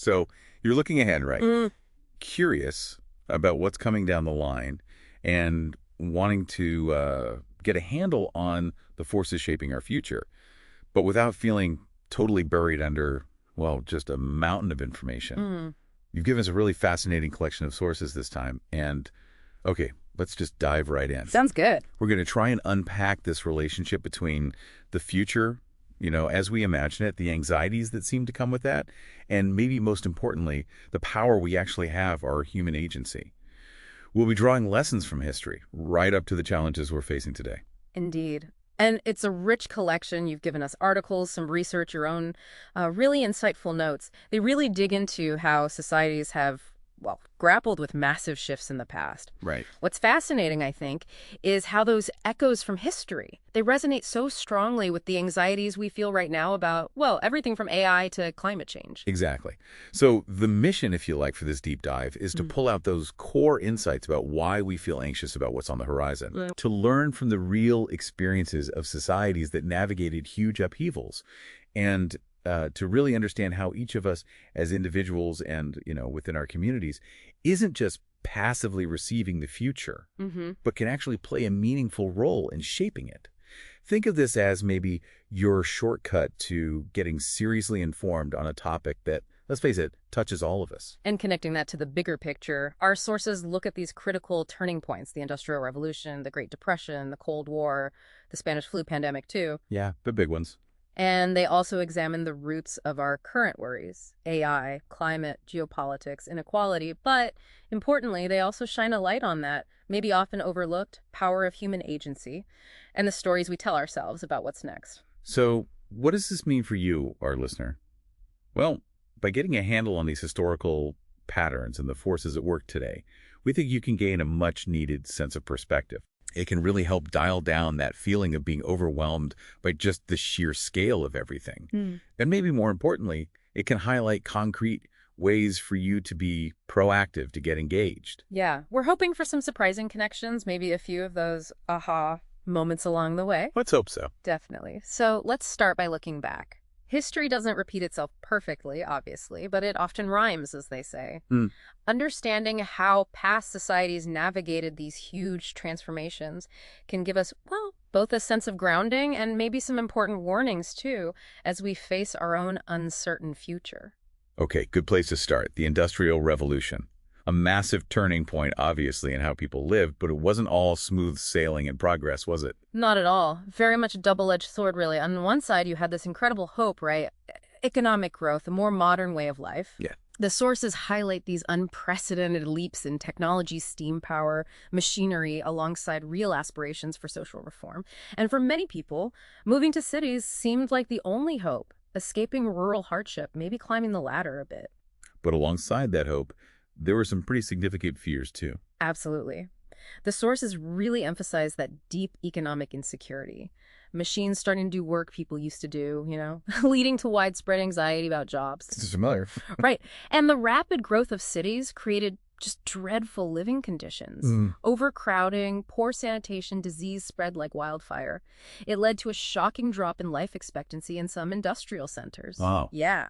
So you're looking ahead, right? Mm, Curious about what's coming down the line and wanting to get a handle on the forces shaping our future, but without feeling totally buried under, well, just a mountain of information. mm. You've given us a really fascinating collection of sources this time. And okay, let's just dive right in. Sounds good. We're going to try and unpack this relationship between the future, as we imagine it, the anxieties that seem to come with that, and maybe most importantly, the power we actually have, our human agency. We'll be drawing lessons from history right up to the challenges we're facing today. Indeed. And it's a rich collection. You've given us articles, some research, your own really insightful notes. They really dig into how societies have, well, grappled with massive shifts in the past. Right. What's fascinating, I think, is how those echoes from history, they resonate so strongly with the anxieties we feel right now about, well, everything from AI to climate change. Exactly. So the mission, if you like, for this deep dive is to pull out those core insights about why we feel anxious about what's on the horizon, Right. to learn from the real experiences of societies that navigated huge upheavals, and to really understand how each of us as individuals and, within our communities isn't just passively receiving the future, Mm-hmm. but can actually play a meaningful role in shaping it. Think of this as maybe your shortcut to getting seriously informed on a topic that, let's face it, touches all of us. And connecting that to the bigger picture, our sources look at these critical turning points, the Industrial Revolution, the Great Depression, the Cold War, the Spanish flu pandemic, too. Yeah, the big ones. And they also examine the roots of our current worries, AI, climate, geopolitics, inequality. But importantly, they also shine a light on that, maybe often overlooked, power of human agency and the stories we tell ourselves about what's next. So what does this mean for you, our listener? Well, by getting a handle on these historical patterns and the forces at work today, we think you can gain a much-needed sense of perspective. It can really help dial down that feeling of being overwhelmed by just the sheer scale of everything. And maybe more importantly, it can highlight concrete ways for you to be proactive, to get engaged. Yeah, we're hoping for some surprising connections, maybe a few of those aha moments along the way. Let's hope so. Definitely. So let's start by looking back. History doesn't repeat itself perfectly, obviously, but it often rhymes, as they say. Mm. Understanding how past societies navigated these huge transformations can give us, well, both a sense of grounding and maybe some important warnings, too, as we face our own uncertain future. Okay, good place to start. The Industrial Revolution. A massive turning point, obviously, in how people lived, but it wasn't all smooth sailing and progress, was it? Not at all. Very much a double-edged sword, really. On one side, you had this incredible hope, right? Economic growth, a more modern way of life. Yeah. The sources highlight these unprecedented leaps in technology, steam power, machinery, alongside real aspirations for social reform. And for many people, moving to cities seemed like the only hope, escaping rural hardship, maybe climbing the ladder a bit. But alongside that hope, there were some pretty significant fears, too. Absolutely. The sources really emphasize that deep economic insecurity. Machines starting to do work people used to do, leading to widespread anxiety about jobs. This is familiar. Right. And the rapid growth of cities created just dreadful living conditions. Overcrowding, poor sanitation, disease spread like wildfire. It led to a shocking drop in life expectancy in some industrial centers. Wow. Yeah.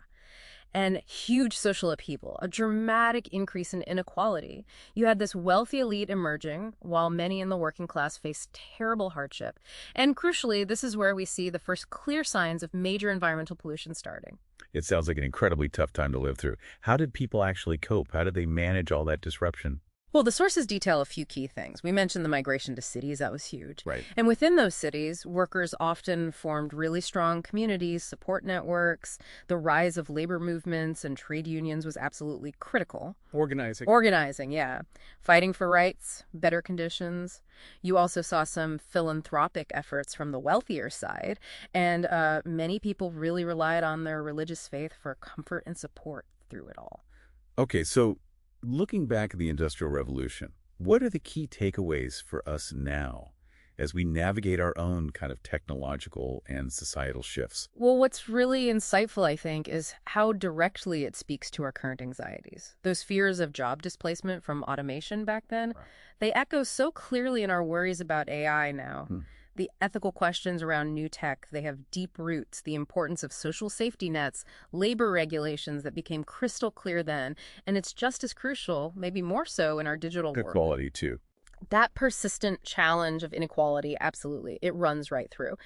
And huge social upheaval, a dramatic increase in inequality. You had this wealthy elite emerging, while many in the working class faced terrible hardship. And crucially, this is where we see the first clear signs of major environmental pollution starting. It sounds like an incredibly tough time to live through. How did people actually cope? How did they manage all that disruption? Well, the sources detail a few key things. We mentioned the migration to cities. That was huge. Right. And within those cities, workers often formed really strong communities, support networks. The rise of labor movements and trade unions was absolutely critical. Organizing, yeah. Fighting for rights, better conditions. You also saw some philanthropic efforts from the wealthier side. And many people really relied on their religious faith for comfort and support through it all. Okay, so looking back at the Industrial Revolution, what are the key takeaways for us now as we navigate our own kind of technological and societal shifts? Well, what's really insightful, I think, is how directly it speaks to our current anxieties. Those fears of job displacement from automation back then, they echo so clearly in our worries about AI now. The ethical questions around new tech, they have deep roots. The importance of social safety nets, labor regulations that became crystal clear then, and it's just as crucial, maybe more so, in our digital world. Equality, too. That persistent challenge of inequality, absolutely, it runs right through.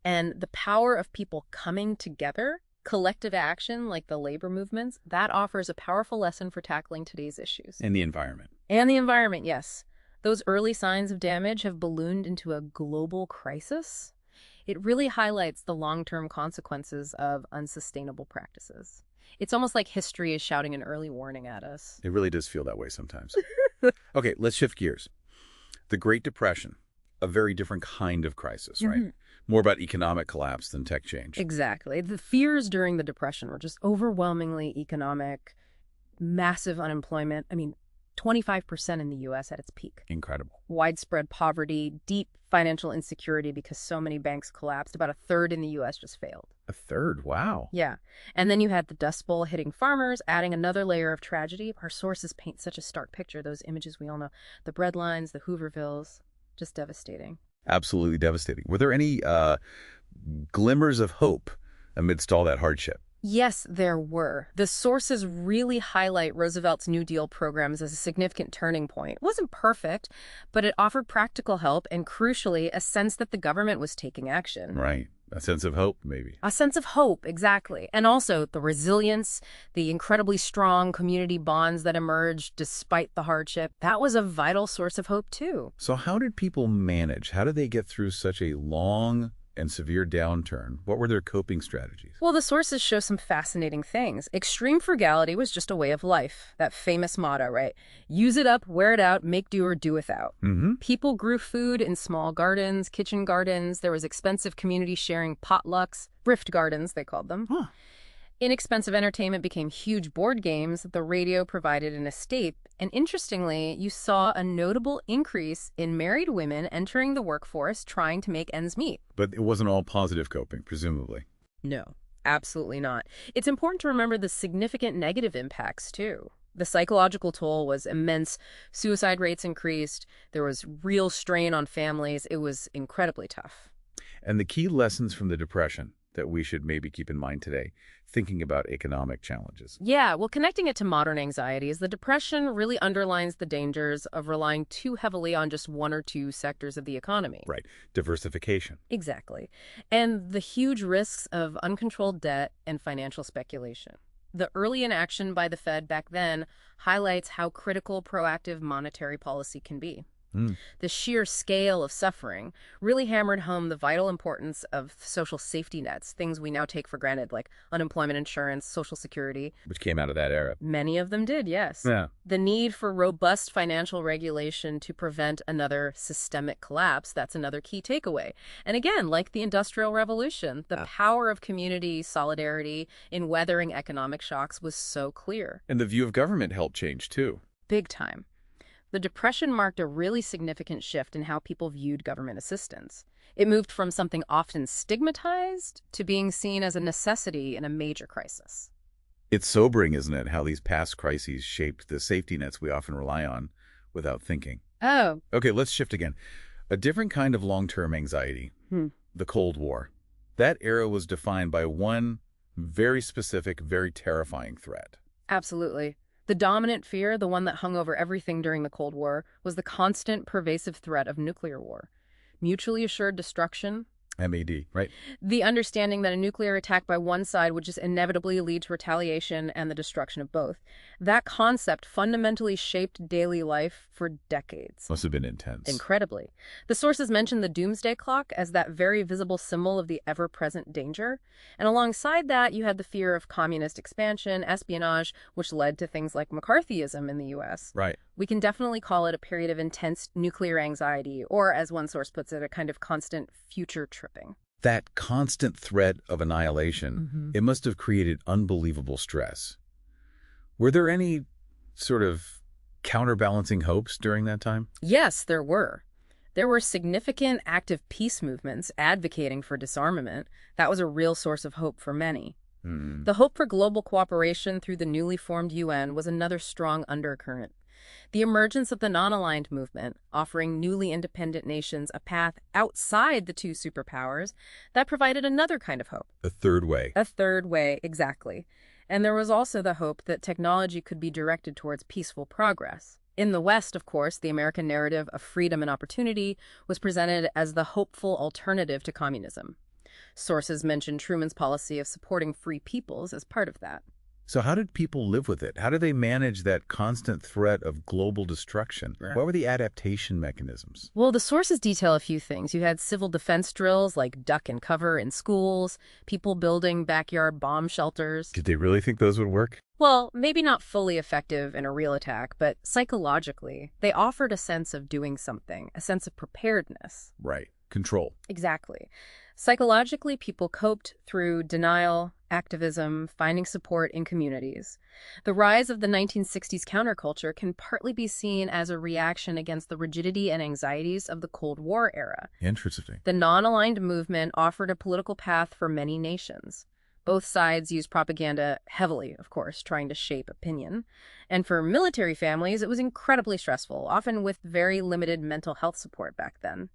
And the power of people coming together, collective action like the labor movements, that offers a powerful lesson for tackling today's issues. And the environment. And the environment, yes. Those early signs of damage have ballooned into a global crisis. It really highlights the long-term consequences of unsustainable practices. It's almost like history is shouting an early warning at us. It really does feel that way sometimes. Okay, let's shift gears. The Great Depression, a very different kind of crisis, right? More about economic collapse than tech change. Exactly. The fears during the Depression were just overwhelmingly economic, massive unemployment. 25% in the U.S. at its peak. Incredible. Widespread poverty, deep financial insecurity because so many banks collapsed. About a third in the U.S. just failed. A third? Wow. Yeah. And then you had the Dust Bowl hitting farmers, adding another layer of tragedy. Our sources paint such a stark picture, those images we all know. The breadlines, the Hoovervilles, just devastating. Absolutely devastating. Were there any glimmers of hope amidst all that hardship? Yes, there were. The sources really highlight Roosevelt's New Deal programs as a significant turning point. It wasn't perfect, but it offered practical help and, crucially, a sense that the government was taking action. Right. A sense of hope, maybe. A sense of hope, exactly. And also the resilience, the incredibly strong community bonds that emerged despite the hardship. That was a vital source of hope, too. So how did people manage? How did they get through such a long and severe downturn? What were their coping strategies? Well, the sources show some fascinating things. Extreme frugality was just a way of life. That famous motto, right? Use it up, wear it out, make do or do without. People grew food in small gardens, kitchen gardens. There was expensive community sharing potlucks, thrift gardens, they called them. Inexpensive entertainment became huge board games. The radio provided an escape. And interestingly, you saw a notable increase in married women entering the workforce trying to make ends meet. But it wasn't all positive coping, presumably. No, absolutely not. It's important to remember the significant negative impacts, too. The psychological toll was immense. Suicide rates increased. There was real strain on families. It was incredibly tough. And the key lessons from the Depression that we should maybe keep in mind today, thinking about economic challenges. Yeah, well, connecting it to modern anxieties, the Depression really underlines the dangers of relying too heavily on just one or two sectors of the economy. Right. Diversification. Exactly. And the huge risks of uncontrolled debt and financial speculation. The early inaction by the Fed back then highlights how critical proactive monetary policy can be. The sheer scale of suffering really hammered home the vital importance of social safety nets, things we now take for granted, like unemployment insurance, Social Security. Which came out of that era. Many of them did, yes. Yeah. The need for robust financial regulation to prevent another systemic collapse, that's another key takeaway. And again, like the Industrial Revolution, the power of community solidarity in weathering economic shocks was so clear. And the view of government helped change, too. Big time. The Depression marked a really significant shift in how people viewed government assistance. It moved from something often stigmatized to being seen as a necessity in a major crisis. It's sobering, isn't it, how these past crises shaped the safety nets we often rely on without thinking. Oh. Okay, let's shift again. A different kind of long-term anxiety, the Cold War. That era was defined by one very specific, very terrifying threat. Absolutely. The dominant fear, the one that hung over everything during the Cold War, was the constant, pervasive threat of nuclear war. Mutually assured destruction. MAD, right? The understanding that a nuclear attack by one side would just inevitably lead to retaliation and the destruction of both. That concept fundamentally shaped daily life for decades. Must have been intense. Incredibly. The sources mention the doomsday clock as that very visible symbol of the ever-present danger. And alongside that, you had the fear of communist expansion, espionage, which led to things like McCarthyism in the U.S. Right. We can definitely call it a period of intense nuclear anxiety, or as one source puts it, a kind of constant future tripping. That constant threat of annihilation, it must have created unbelievable stress. Were there any sort of counterbalancing hopes during that time? Yes, there were. There were significant active peace movements advocating for disarmament. That was a real source of hope for many. The hope for global cooperation through the newly formed UN was another strong undercurrent. The emergence of the non-aligned movement, offering newly independent nations a path outside the two superpowers, that provided another kind of hope. A third way. A third way, exactly. And there was also the hope that technology could be directed towards peaceful progress. In the West, of course, the American narrative of freedom and opportunity was presented as the hopeful alternative to communism. Sources mention Truman's policy of supporting free peoples as part of that. So how did people live with it? How did they manage that constant threat of global destruction? What were the adaptation mechanisms? Well, the sources detail a few things. You had civil defense drills like duck and cover in schools, people building backyard bomb shelters. Did they really think those would work? Well, maybe not fully effective in a real attack, but psychologically, they offered a sense of doing something, a sense of preparedness. Right. Control. Exactly. Psychologically, people coped through denial, activism, finding support in communities. The rise of the 1960s counterculture can partly be seen as a reaction against the rigidity and anxieties of the Cold War era. Interesting. The non-aligned movement offered a political path for many nations. Both sides used propaganda heavily, of course, trying to shape opinion. And for military families, it was incredibly stressful, often with very limited mental health support back then.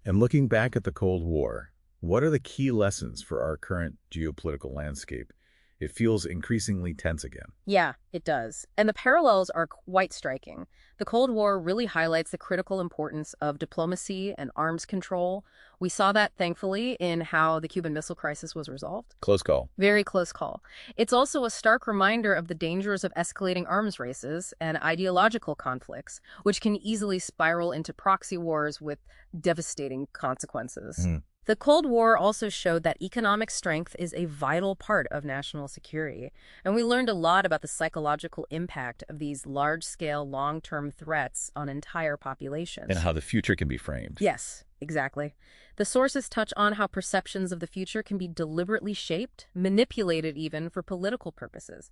And looking back at the Cold War, what are the key lessons for our current geopolitical landscape? It feels increasingly tense again. Yeah, it does. And the parallels are quite striking. The Cold War really highlights the critical importance of diplomacy and arms control. We saw that, thankfully, in how the Cuban Missile Crisis was resolved. Close call. Very close call. It's also a stark reminder of the dangers of escalating arms races and ideological conflicts, which can easily spiral into proxy wars with devastating consequences. The Cold War also showed that economic strength is a vital part of national security, and we learned a lot about the psychological impact of these large-scale, long-term threats on entire populations. And how the future can be framed. Yes, exactly. The sources touch on how perceptions of the future can be deliberately shaped, manipulated even, for political purposes.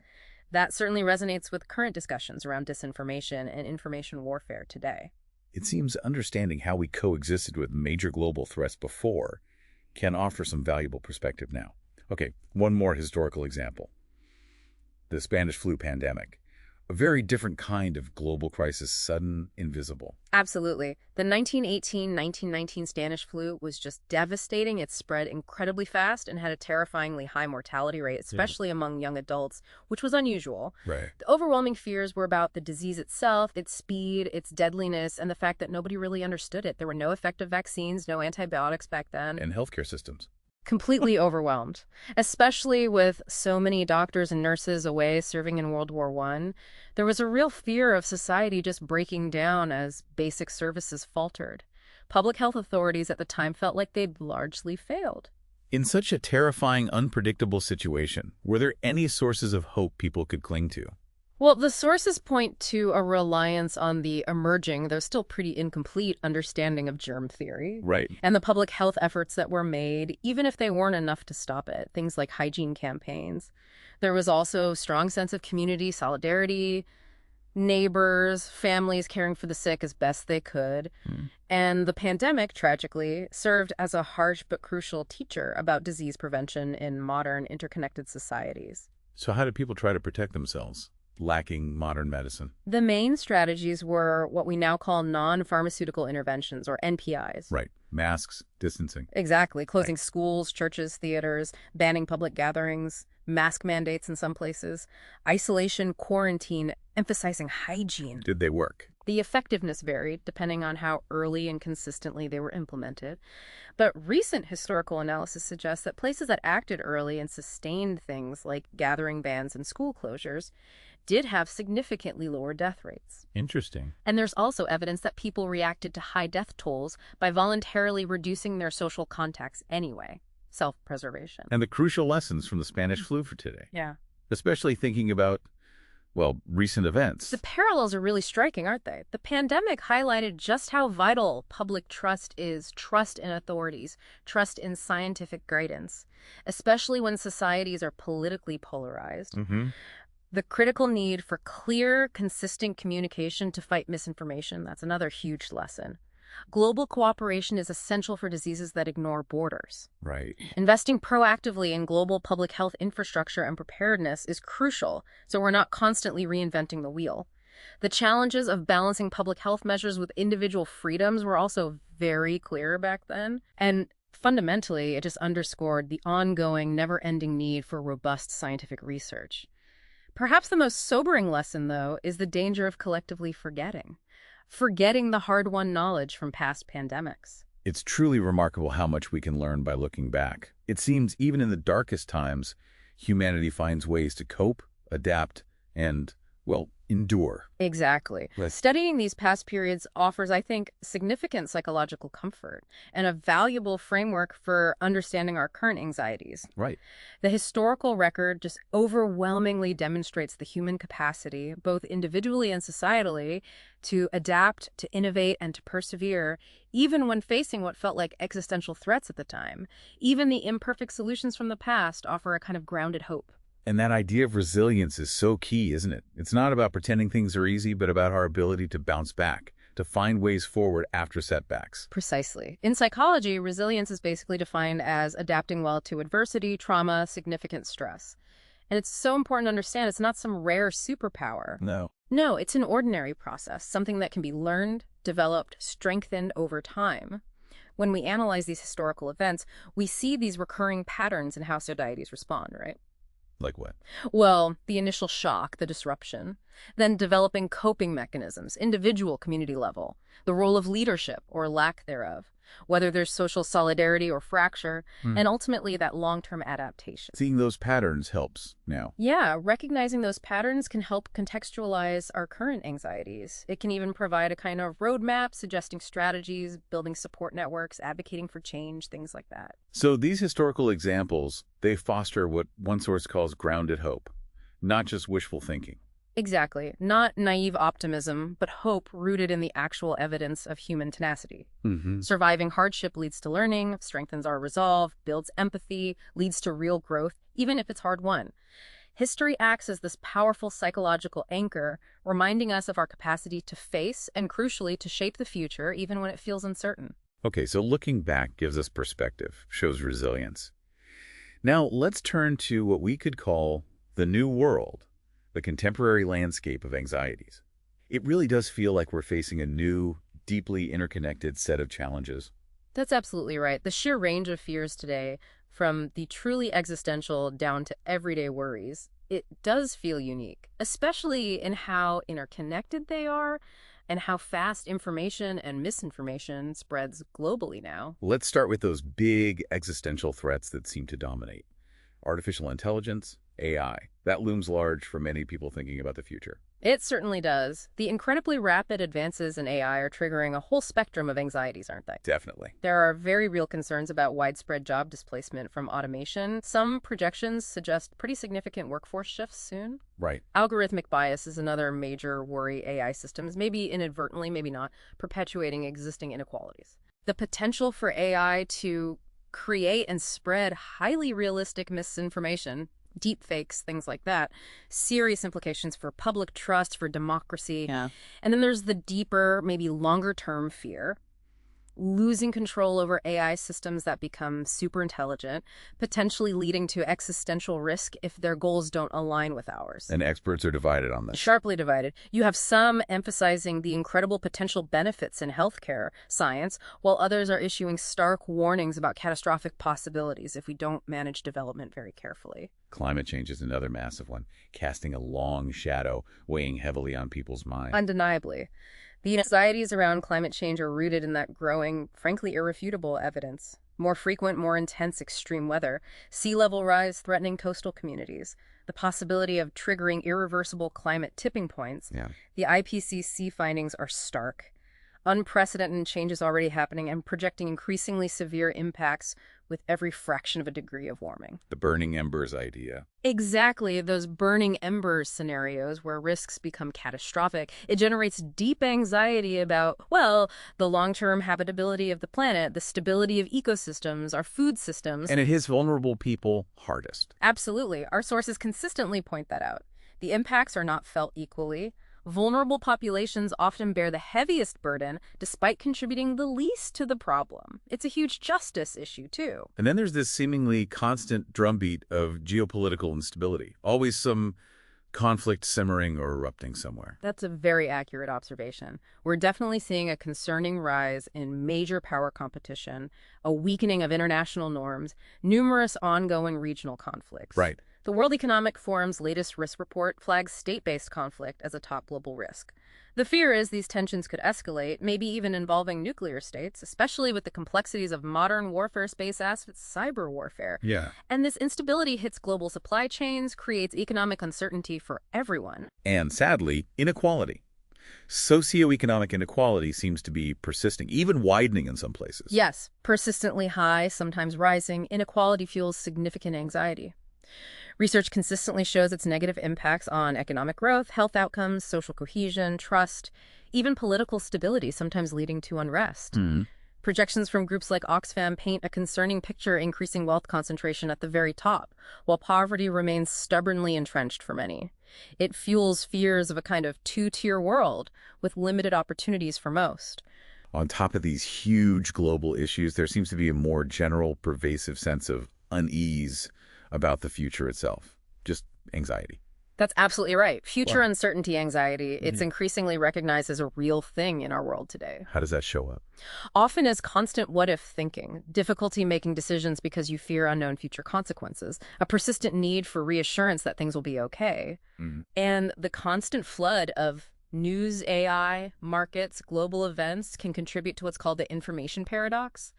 That certainly resonates with current discussions around disinformation and information warfare today. It seems understanding how we coexisted with major global threats before can offer some valuable perspective now. Okay, one more historical example. The Spanish flu pandemic. A very different kind of global crisis, sudden, invisible. Absolutely. The 1918-1919 Spanish flu was just devastating. It spread incredibly fast and had a terrifyingly high mortality rate, especially among young adults, which was unusual. Right. The overwhelming fears were about the disease itself, its speed, its deadliness, and the fact that nobody really understood it. There were no effective vaccines, no antibiotics back then. And healthcare systems. Completely overwhelmed, especially with so many doctors and nurses away serving in World War I. There was a real fear of society just breaking down as basic services faltered. Public health authorities at the time felt like they'd largely failed. In such a terrifying, unpredictable situation, were there any sources of hope people could cling to? Well, the sources point to a reliance on the emerging, though still pretty incomplete, understanding of germ theory. Right. And the public health efforts that were made, even if they weren't enough to stop it, things like hygiene campaigns. There was also a strong sense of community solidarity, neighbors, families caring for the sick as best they could. And the pandemic, tragically, served as a harsh but crucial teacher about disease prevention in modern, interconnected societies. So how did people try to protect themselves, lacking modern medicine? The main strategies were what we now call non-pharmaceutical interventions, or NPIs. Right. Masks, distancing. Exactly. Closing schools, churches, theaters, banning public gatherings, mask mandates in some places, isolation, quarantine, emphasizing hygiene. Did they work? The effectiveness varied depending on how early and consistently they were implemented. But recent historical analysis suggests that places that acted early and sustained things like gathering bans and school closures did have significantly lower death rates. Interesting. And there's also evidence that people reacted to high death tolls by voluntarily reducing their social contacts anyway. Self-preservation. And the crucial lessons from the Spanish flu for today. Yeah. Especially thinking about, well, recent events. The parallels are really striking, aren't they? The pandemic highlighted just how vital public trust is, trust in authorities, trust in scientific guidance, especially when societies are politically polarized. The critical need for clear, consistent communication to fight misinformation, that's another huge lesson. Global cooperation is essential for diseases that ignore borders. Right. Investing proactively in global public health infrastructure and preparedness is crucial, so we're not constantly reinventing the wheel. The challenges of balancing public health measures with individual freedoms were also very clear back then. And fundamentally, it just underscored the ongoing, never-ending need for robust scientific research. Perhaps the most sobering lesson, though, is the danger of collectively forgetting the hard-won knowledge from past pandemics. It's truly remarkable how much we can learn by looking back. It seems even in the darkest times, humanity finds ways to cope, adapt, and, well, endure. Exactly. Right. Studying these past periods offers, I think, significant psychological comfort and a valuable framework for understanding our current anxieties. Right. The historical record just overwhelmingly demonstrates the human capacity, both individually and societally, to adapt, to innovate, and to persevere, even when facing what felt like existential threats at the time. Even the imperfect solutions from the past offer a kind of grounded hope. And that idea of resilience is so key, isn't it? It's not about pretending things are easy, but about our ability to bounce back, to find ways forward after setbacks. Precisely. In psychology, resilience is basically defined as adapting well to adversity, trauma, significant stress. And it's so important to understand it's not some rare superpower. No, it's an ordinary process, something that can be learned, developed, strengthened over time. When we analyze these historical events, we see these recurring patterns in how societies respond, right? Like what? Well, the initial shock, the disruption, then developing coping mechanisms, individual, community level, the role of leadership or lack thereof, whether there's social solidarity or fracture, and ultimately that long-term adaptation. Seeing those patterns helps now. Yeah, recognizing those patterns can help contextualize our current anxieties. It can even provide a kind of roadmap, suggesting strategies, building support networks, advocating for change, things like that. So these historical examples, they foster what one source calls grounded hope, not just wishful thinking. Exactly. Not naive optimism, but hope rooted in the actual evidence of human tenacity. Surviving hardship leads to learning, strengthens our resolve, builds empathy, leads to real growth, even if it's hard-won. History acts as this powerful psychological anchor, reminding us of our capacity to face and, crucially, to shape the future, even when it feels uncertain. Okay, so looking back gives us perspective, shows resilience. Now, let's turn to what we could call the new world, the contemporary landscape of anxieties. It really does feel like we're facing a new, deeply interconnected set of challenges. That's absolutely right. The sheer range of fears today, from the truly existential down to everyday worries, it does feel unique, especially in how interconnected they are and how fast information and misinformation spreads globally now. Let's start with those big existential threats that seem to dominate. Artificial intelligence, AI. That looms large for many people thinking about the future. It certainly does. The incredibly rapid advances in AI are triggering a whole spectrum of anxieties, aren't they? Definitely. There are very real concerns about widespread job displacement from automation. Some projections suggest pretty significant workforce shifts soon. Right. Algorithmic bias is another major worry AI systems, maybe inadvertently, maybe not, perpetuating existing inequalities. The potential for AI to create and spread highly realistic misinformation, deep fakes, things like that, serious implications for public trust, for democracy. Yeah. And then there's the deeper, maybe longer-term fear, losing control over AI systems that become super intelligent, potentially leading to existential risk if their goals don't align with ours. And experts are divided on this. Sharply divided. You have some emphasizing the incredible potential benefits in healthcare science, while others are issuing stark warnings about catastrophic possibilities if we don't manage development very carefully. Climate change is another massive one, casting a long shadow, weighing heavily on people's minds. Undeniably. The anxieties around climate change are rooted in that growing, frankly irrefutable evidence. More frequent, more intense extreme weather, sea level rise threatening coastal communities, the possibility of triggering irreversible climate tipping points. Yeah. The IPCC findings are stark. Unprecedented changes already happening and projecting increasingly severe impacts with every fraction of a degree of warming. The burning embers idea. Exactly, those burning embers scenarios where risks become catastrophic. It generates deep anxiety about, well, the long-term habitability of the planet, the stability of ecosystems, our food systems. And it hits vulnerable people hardest. Absolutely. Our sources consistently point that out. The impacts are not felt equally. Vulnerable populations often bear the heaviest burden, despite contributing the least to the problem. It's a huge justice issue, too. And then there's this seemingly constant drumbeat of geopolitical instability. Always some conflict simmering or erupting somewhere. That's a very accurate observation. We're definitely seeing a concerning rise in major power competition, a weakening of international norms, numerous ongoing regional conflicts. Right. The World Economic Forum's latest risk report flags state-based conflict as a top global risk. The fear is these tensions could escalate, maybe even involving nuclear states, especially with the complexities of modern warfare space as cyber warfare. Yeah. And this instability hits global supply chains, creates economic uncertainty for everyone. And sadly, inequality. Socioeconomic inequality seems to be persisting, even widening in some places. Yes, persistently high, sometimes rising, inequality fuels significant anxiety. Research consistently shows its negative impacts on economic growth, health outcomes, social cohesion, trust, even political stability, sometimes leading to unrest. Projections from groups like Oxfam paint a concerning picture, increasing wealth concentration at the very top, while poverty remains stubbornly entrenched for many. It fuels fears of a kind of two-tier world with limited opportunities for most. On top of these huge global issues, there seems to be a more general, pervasive sense of unease about the future itself. Just anxiety. That's absolutely right. Future uncertainty anxiety, it's increasingly recognized as a real thing in our world today. How does that show up? Often as constant what-if thinking, difficulty making decisions because you fear unknown future consequences, a persistent need for reassurance that things will be okay, and the constant flood of news, AI, markets, global events can contribute to what's called the information paradox.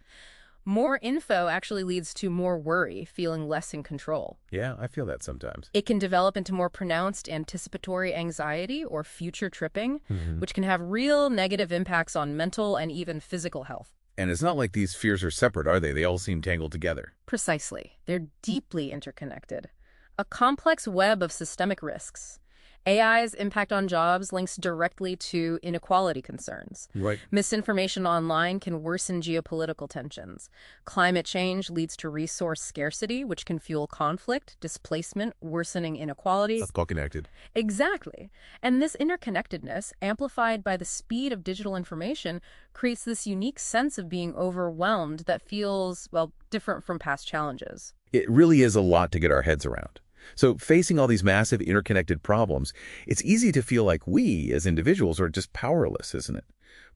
More info actually leads to more worry, feeling less in control. Yeah, I feel that sometimes. It can develop into more pronounced anticipatory anxiety or future tripping, which can have real negative impacts on mental and even physical health. And it's not like these fears are separate, are they? They all seem tangled together. Precisely. They're deeply interconnected. A complex web of systemic risks. AI's impact on jobs links directly to inequality concerns. Right. Misinformation online can worsen geopolitical tensions. Climate change leads to resource scarcity, which can fuel conflict, displacement, worsening inequality. That's all connected. Exactly. And this interconnectedness, amplified by the speed of digital information, creates this unique sense of being overwhelmed that feels, well, different from past challenges. It really is a lot to get our heads around. So facing all these massive interconnected problems, it's easy to feel like we, as individuals, are just powerless, isn't it?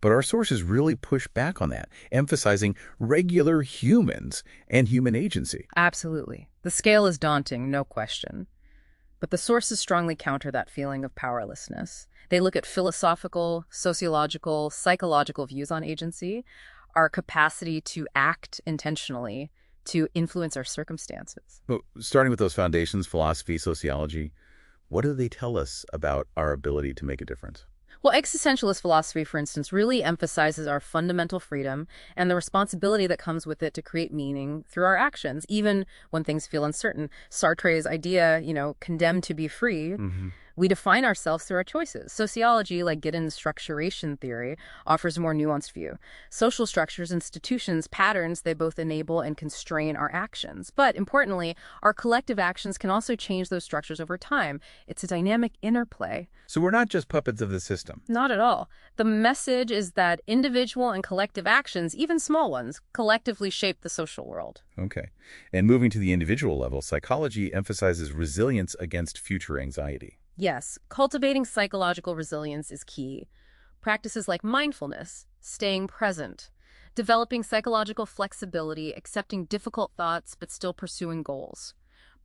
But our sources really push back on that, emphasizing regular humans and human agency. Absolutely. The scale is daunting, no question. But the sources strongly counter that feeling of powerlessness. They look at philosophical, sociological, psychological views on agency, our capacity to act intentionally, to influence our circumstances. But starting with those foundations, philosophy, sociology, what do they tell us about our ability to make a difference? Well, existentialist philosophy, for instance, really emphasizes our fundamental freedom and the responsibility that comes with it to create meaning through our actions, even when things feel uncertain. Sartre's idea, condemned to be free, we define ourselves through our choices. Sociology, like Giddens' structuration theory, offers a more nuanced view. Social structures, institutions, patterns, they both enable and constrain our actions. But importantly, our collective actions can also change those structures over time. It's a dynamic interplay. So we're not just puppets of the system. Not at all. The message is that individual and collective actions, even small ones, collectively shape the social world. Okay. And moving to the individual level, psychology emphasizes resilience against future anxiety. Yes, cultivating psychological resilience is key. Practices like mindfulness, staying present, developing psychological flexibility, accepting difficult thoughts but still pursuing goals.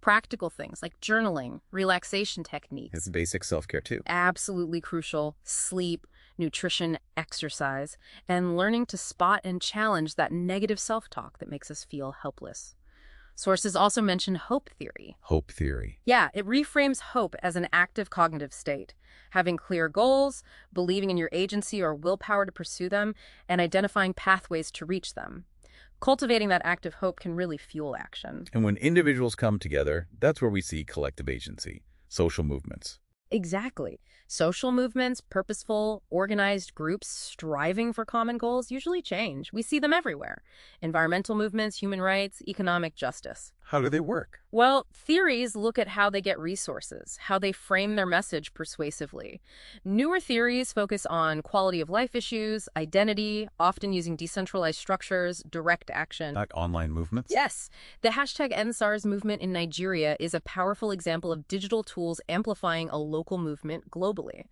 Practical things like journaling, relaxation techniques. It's basic self-care too. Absolutely crucial. Sleep, nutrition, exercise, and learning to spot and challenge that negative self-talk that makes us feel helpless. Sources also mention hope theory. Hope theory. Yeah, it reframes hope as an active cognitive state. Having clear goals, believing in your agency or willpower to pursue them, and identifying pathways to reach them. Cultivating that active hope can really fuel action. And when individuals come together, that's where we see collective agency, social movements. Exactly. Social movements, purposeful, organized groups striving for common goals usually change. We see them everywhere. Environmental movements, human rights, economic justice. How do they work? Well, theories look at how they get resources, how they frame their message persuasively. Newer theories focus on quality of life issues, identity, often using decentralized structures, direct action. Like online movements? Yes, the hashtag #EndSARS movement in Nigeria is a powerful example of digital tools amplifying a local movement globally.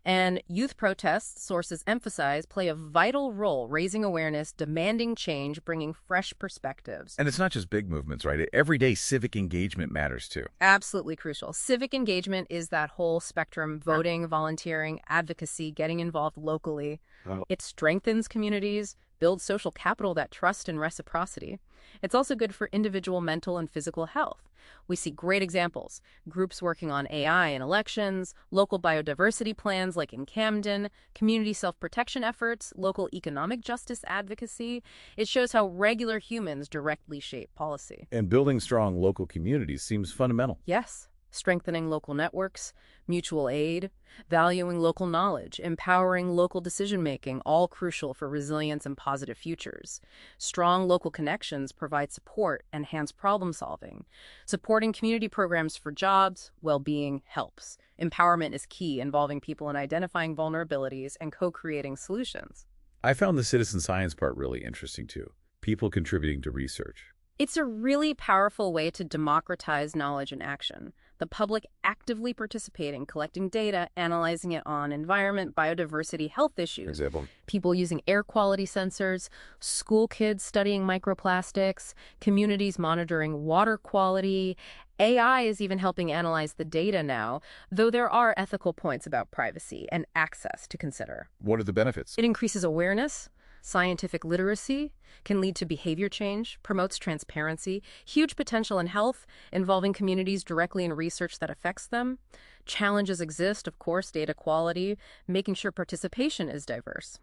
And youth protests, sources emphasize, play a vital role raising awareness, demanding change, bringing fresh perspectives. And it's not just big movements, right? Everyday civic engagement matters too. Absolutely crucial. Civic engagement is that whole spectrum: voting, volunteering, advocacy, getting involved locally. Oh. It strengthens communities, builds social capital, that trust and reciprocity. It's also good for individual mental and physical health. We see great examples: groups working on AI in elections, local biodiversity plans like in Camden, community self-protection efforts, local economic justice advocacy. It shows how regular humans directly shape policy. And building strong local communities seems fundamental. Yes. Strengthening local networks, mutual aid, valuing local knowledge, empowering local decision-making, all crucial for resilience and positive futures. Strong local connections provide support, enhance problem-solving. Supporting community programs for jobs, well-being helps. Empowerment is key, involving people in identifying vulnerabilities and co-creating solutions. I found the citizen science part really interesting too. People contributing to research. It's a really powerful way to democratize knowledge and action. The public actively participating, collecting data, analyzing it on environment, biodiversity, health issues. Example. People using air quality sensors, school kids studying microplastics, communities monitoring water quality. AI is even helping analyze the data now, though there are ethical points about privacy and access to consider. What are the benefits? It increases awareness. Scientific literacy can lead to behavior change, promotes transparency, huge potential in health, involving communities directly in research that affects them. Challenges exist, of course: data quality, making sure participation is diverse.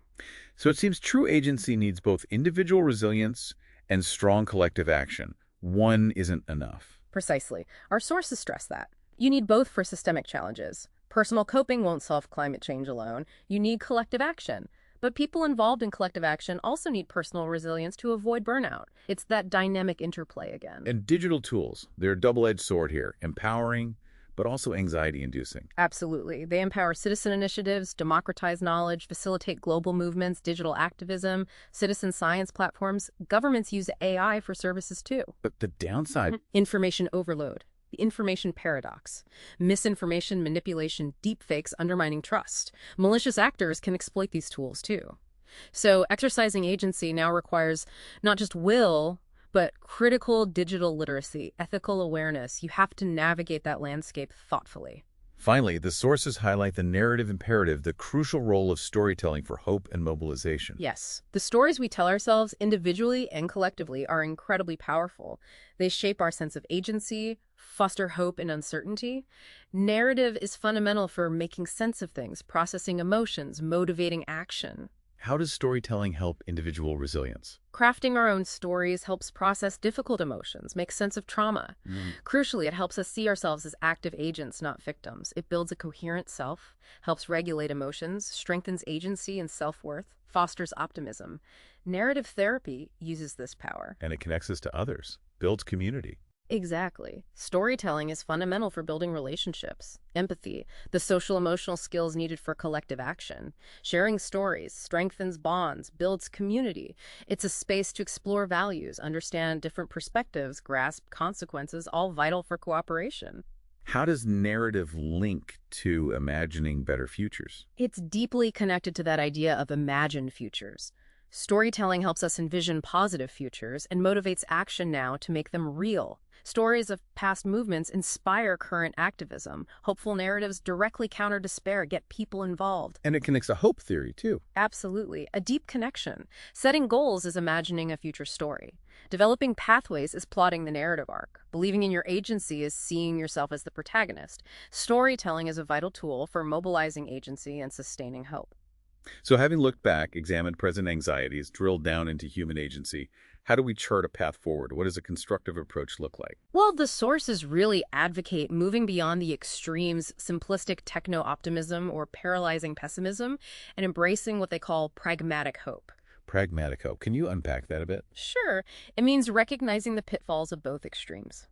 So it seems true agency needs both individual resilience and strong collective action. One isn't enough. Precisely. Our sources stress that. You need both for systemic challenges. Personal coping won't solve climate change alone. You need collective action. But people involved in collective action also need personal resilience to avoid burnout. It's that dynamic interplay again. And digital tools, they're a double-edged sword here, empowering, but also anxiety-inducing. Absolutely. They empower citizen initiatives, democratize knowledge, facilitate global movements, digital activism, citizen science platforms. Governments use AI for services too. But the downside... Information overload. The information paradox. Misinformation, manipulation, deepfakes undermining trust. Malicious actors can exploit these tools too. So exercising agency now requires not just will, but critical digital literacy, ethical awareness. You have to navigate that landscape thoughtfully. Finally, the sources highlight the narrative imperative, the crucial role of storytelling for hope and mobilization. Yes, the stories we tell ourselves individually and collectively are incredibly powerful. They shape our sense of agency, foster hope in uncertainty. Narrative is fundamental for making sense of things, processing emotions, motivating action. How does storytelling help individual resilience? Crafting our own stories helps process difficult emotions, make sense of trauma. Crucially, it helps us see ourselves as active agents, not victims. It builds a coherent self, helps regulate emotions, strengthens agency and self-worth, fosters optimism. Narrative therapy uses this power. And it connects us to others, builds community. Exactly. Storytelling is fundamental for building relationships, empathy, the social-emotional skills needed for collective action. Sharing stories strengthens bonds, builds community. It's a space to explore values, understand different perspectives, grasp consequences, all vital for cooperation. How does narrative link to imagining better futures? It's deeply connected to that idea of imagined futures. Storytelling helps us envision positive futures and motivates action now to make them real. Stories of past movements inspire current activism. Hopeful narratives directly counter despair, get people involved. And it connects to hope theory, too. Absolutely. A deep connection. Setting goals is imagining a future story. Developing pathways is plotting the narrative arc. Believing in your agency is seeing yourself as the protagonist. Storytelling is a vital tool for mobilizing agency and sustaining hope. So having looked back, examined present anxieties, drilled down into human agency, how do we chart a path forward? What does a constructive approach look like? Well, the sources really advocate moving beyond the extremes, simplistic techno-optimism or paralyzing pessimism, and embracing what they call pragmatic hope. Pragmatic hope. Can you unpack that a bit? Sure, it means recognizing the pitfalls of both extremes.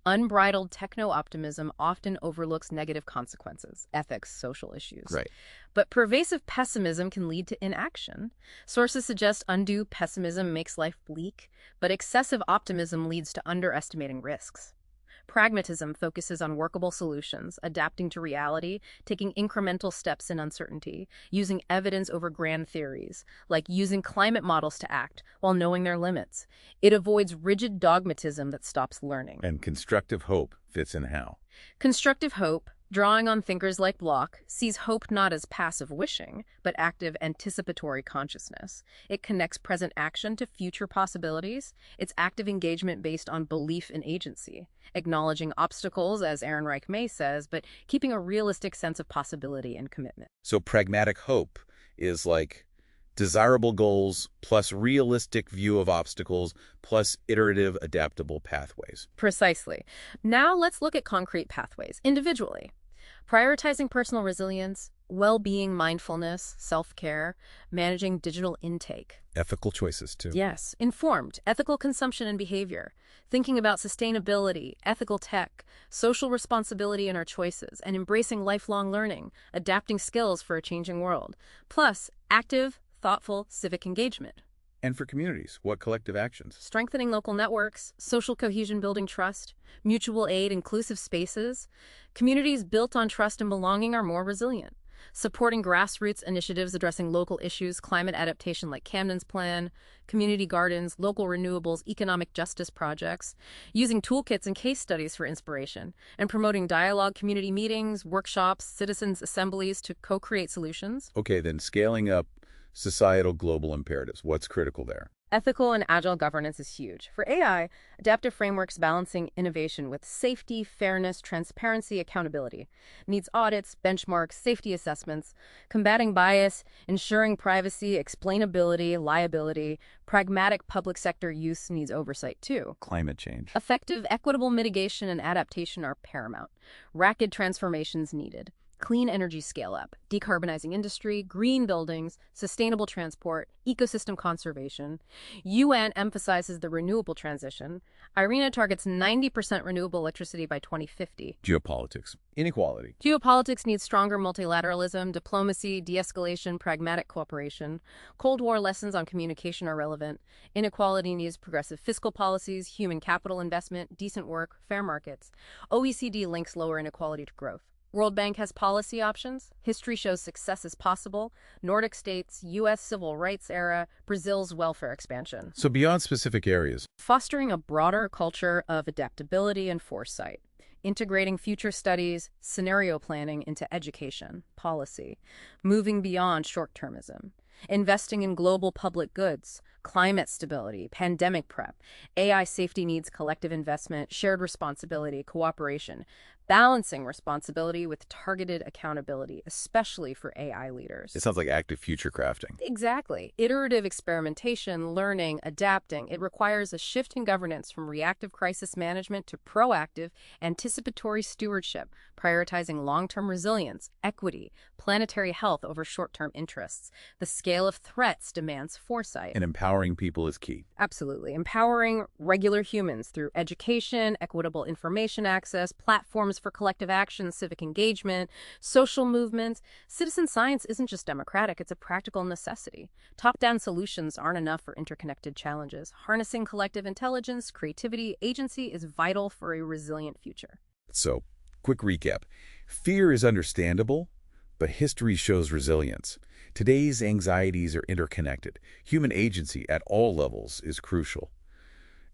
Unbridled techno-optimism often overlooks negative consequences, ethics, social issues. Right. But pervasive pessimism can lead to inaction. Sources suggest undue pessimism makes life bleak, but excessive optimism leads to underestimating risks. Pragmatism focuses on workable solutions, adapting to reality, taking incremental steps in uncertainty, using evidence over grand theories, like using climate models to act while knowing their limits. It avoids rigid dogmatism that stops learning. And constructive hope fits in how? Constructive hope, drawing on thinkers like Bloch, sees hope not as passive wishing, but active anticipatory consciousness. It connects present action to future possibilities. It's active engagement based on belief in agency, acknowledging obstacles, as Ehrenreich May says, but keeping a realistic sense of possibility and commitment. So pragmatic hope is like desirable goals plus realistic view of obstacles plus iterative adaptable pathways. Precisely. Now let's look at concrete pathways individually. Prioritizing personal resilience, well-being, mindfulness, self-care, managing digital intake. Ethical choices, too. Yes, informed, ethical consumption and behavior, thinking about sustainability, ethical tech, social responsibility in our choices, and embracing lifelong learning, adapting skills for a changing world. Plus, active, thoughtful civic engagement. And for communities, what collective actions? Strengthening local networks, social cohesion building trust, mutual aid, inclusive spaces. Communities built on trust and belonging are more resilient. Supporting grassroots initiatives addressing local issues, climate adaptation like Camden's Plan, community gardens, local renewables, economic justice projects, using toolkits and case studies for inspiration, and promoting dialogue, community meetings, workshops, citizens' assemblies to co-create solutions. Okay, then scaling up societal global imperatives. What's critical there? Ethical and agile governance is huge. For AI, adaptive frameworks balancing innovation with safety, fairness, transparency, accountability. Needs audits, benchmarks, safety assessments, combating bias, ensuring privacy, explainability, liability. Pragmatic public sector use needs oversight too. Climate change. Effective, equitable mitigation and adaptation are paramount. Rapid transformations needed. Clean energy scale-up, decarbonizing industry, green buildings, sustainable transport, ecosystem conservation. UN emphasizes the renewable transition. IRENA targets 90% renewable electricity by 2050. Geopolitics. Inequality. Geopolitics needs stronger multilateralism, diplomacy, de-escalation, pragmatic cooperation. Cold War lessons on communication are relevant. Inequality needs progressive fiscal policies, human capital investment, decent work, fair markets. OECD links lower inequality to growth. World Bank has policy options. History shows success is possible. Nordic states, U.S. civil rights era, Brazil's welfare expansion. So beyond specific areas. Fostering a broader culture of adaptability and foresight. Integrating future studies, scenario planning into education, policy. Moving beyond short-termism. Investing in global public goods, climate stability, pandemic prep. AI safety needs collective investment, shared responsibility, cooperation. Balancing responsibility with targeted accountability, especially for AI leaders. It sounds like active future crafting. Exactly. Iterative experimentation, learning, adapting. It requires a shift in governance from reactive crisis management to proactive, anticipatory stewardship, prioritizing long-term resilience, equity, planetary health over short-term interests. The scale of threats demands foresight. And empowering people is key. Absolutely. Empowering regular humans through education, equitable information access, platforms for collective action, civic engagement, social movements. Citizen science isn't just democratic, it's a practical necessity. Top-down solutions aren't enough for interconnected challenges. Harnessing collective intelligence, creativity, agency is vital for a resilient future. So, quick recap. Fear is understandable, but history shows resilience. Today's anxieties are interconnected. Human agency at all levels is crucial.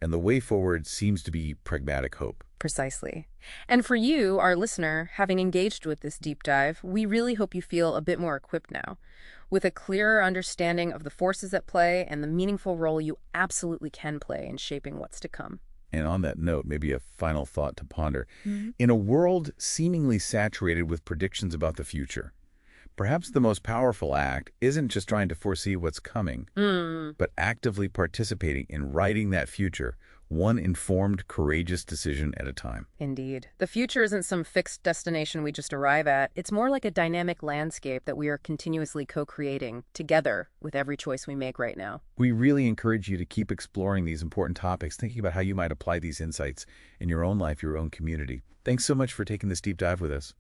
And the way forward seems to be pragmatic hope. Precisely. And for you, our listener, having engaged with this deep dive, we really hope you feel a bit more equipped now, with a clearer understanding of the forces at play and the meaningful role you absolutely can play in shaping what's to come. And on that note, maybe a final thought to ponder. In a world seemingly saturated with predictions about the future, Perhaps the most powerful act isn't just trying to foresee what's coming, but actively participating in writing that future, one informed, courageous decision at a time. Indeed. The future isn't some fixed destination we just arrive at. It's more like a dynamic landscape that we are continuously co-creating together with every choice we make right now. We really encourage you to keep exploring these important topics, thinking about how you might apply these insights in your own life, your own community. Thanks so much for taking this deep dive with us.